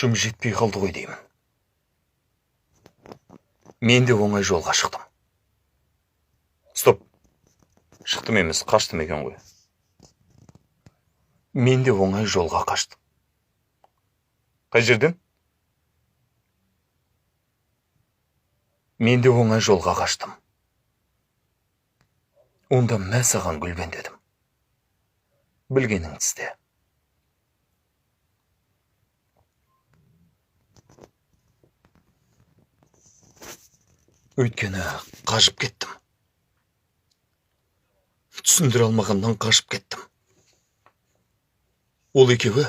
күшім жетпей қалды ғой деймін. Мен де оңай жолға шықтым. Стоп. Шықтым емес, қаштым екен ғой. Мен де оңай жолға қаштым. Қай жерден? Мен де оңай жолға қаштым. Онда мә саған Гүлбен дедім. Білгеніңді істе. Өйткені қажып кеттім. Түсіндіре алмағаннан қажып кеттім. Ол екеуі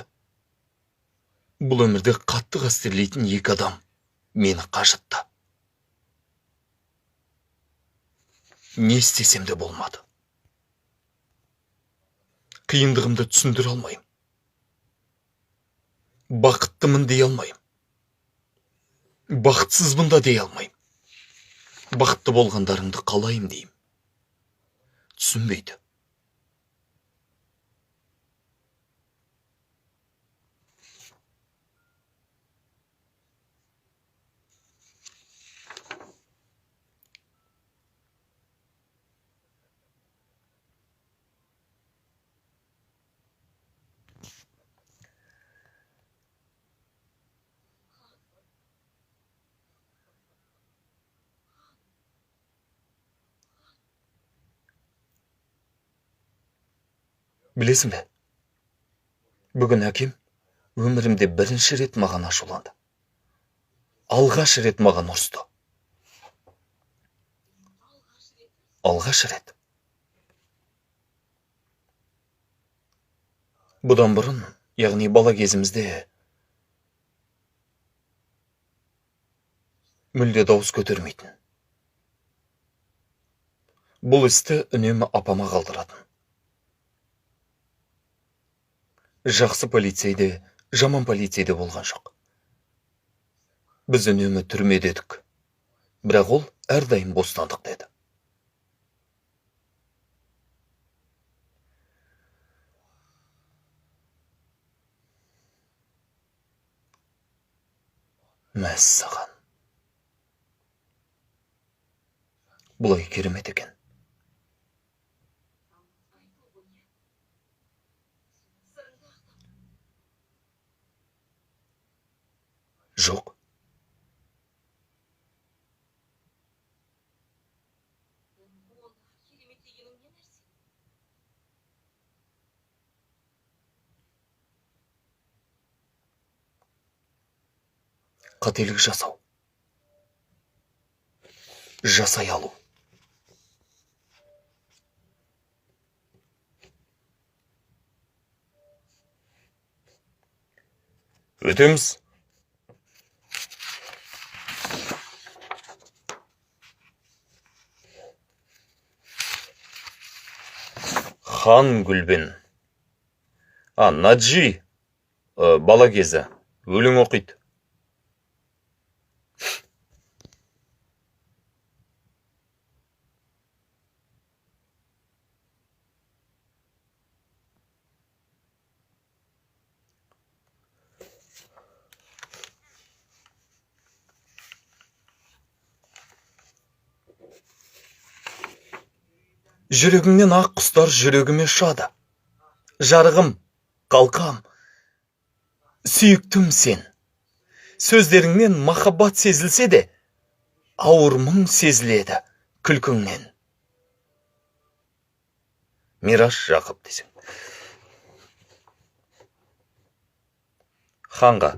бұл өмірде қатты қастерлейтін екі адам мені қажытты. Не істесем де болмады. Қиындығымды түсіндіре алмайым. Бақыттымын дей алмайым. Бақытсызбын да дей алмайым. Бақытты болғандарыңды қалайым дейім. Түсінбейді. Білесің бе? Бүгін әкем өмірімде бірінші рет маған ашуланды. Алғаш рет маған ұрысты. Алғаш рет. Бұдан бұрын, яғни бала кезімізде мүлде дауыс көтермейтін. Бұл істі үнемі апама қалдыратын. Жақсы полицейде, жаман полицейде болған жоқ. Біз үнемі түрмеде едік. Бірақ ол әрдайым бостандық деді. Мәссаған. Бұлай керемет екен. Жоқ. Қателік жасау. Жасай алу. Өтеміз. Хан Гүлбен. Наджи. Бала кезі. Өлең оқиды. Жүрегіңнен ақ құстар жүрегіме ұшады. Жарығым, қалқам, сүйіктім сен. Сөздеріңнен махаббат сезілсе де, ауыр мұң сезіледі күлкіңнен. Мираш Жақып десең. Ханға.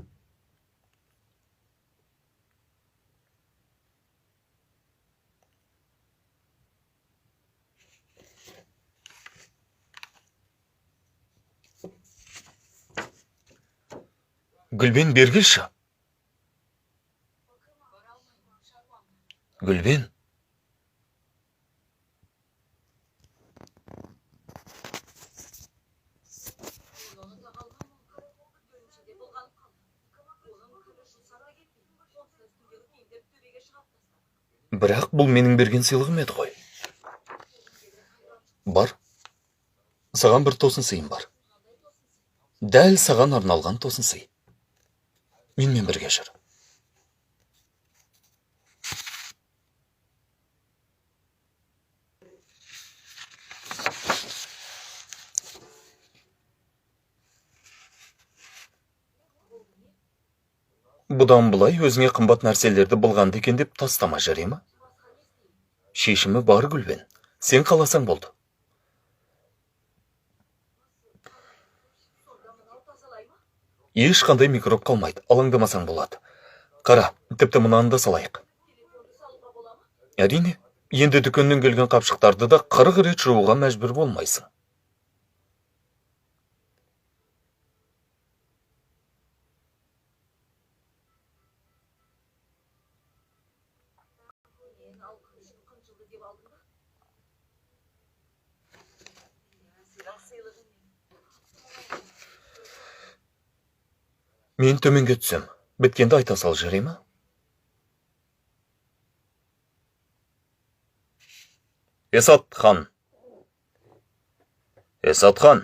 Гүлбен, бергелші. Гүлбен. Бірақ бұл менің берген сыйлығым еді ғой. Бар. Саған бір тосын сыйым бар. Дәл саған арналған тосын сый. Менімен бірге жүр. Бұдан бұлай өзіңе қымбат нәрселерді былғанды екен деп тастама, жарай ма? Шешімі бар, Гүлбен. Сен қаласаң болды. Ешқандай микроб қалмайды, алаңдамасаң болады. Қара, тіпті мынаны да салайық. Әрине, енді дүкеннен келген қапшықтарды да 40 рет жууға мәжбүр болмайсың. Мен төменге түсем. Біткенді айта сал, жарай ма? Есатхан. Есатхан.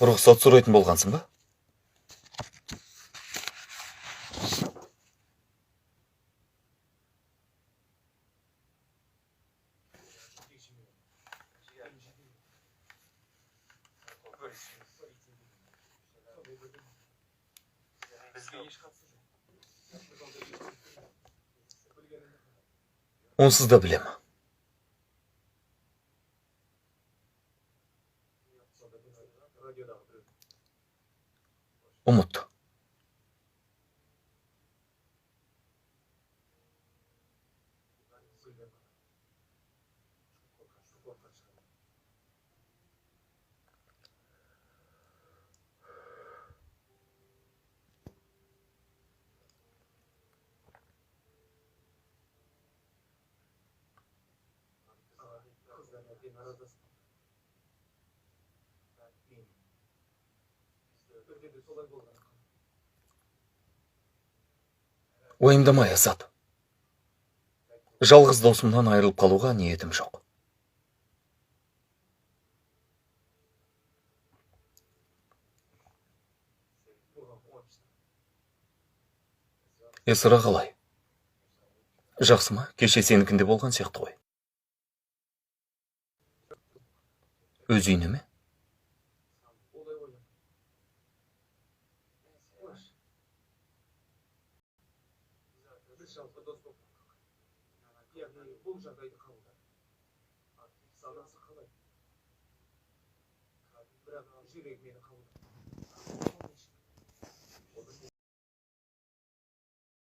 Рұқсат сұрайтын болғансың ба? Онсыз да білем. Ұмыт. Уайымдама, Есат. Жалғыз досымнан айырылып қалуға ниетім жоқ. Есіра қалай? Жақсы ма? Кеше сенікінде болған сияқты ғой. Өз үйіне ме?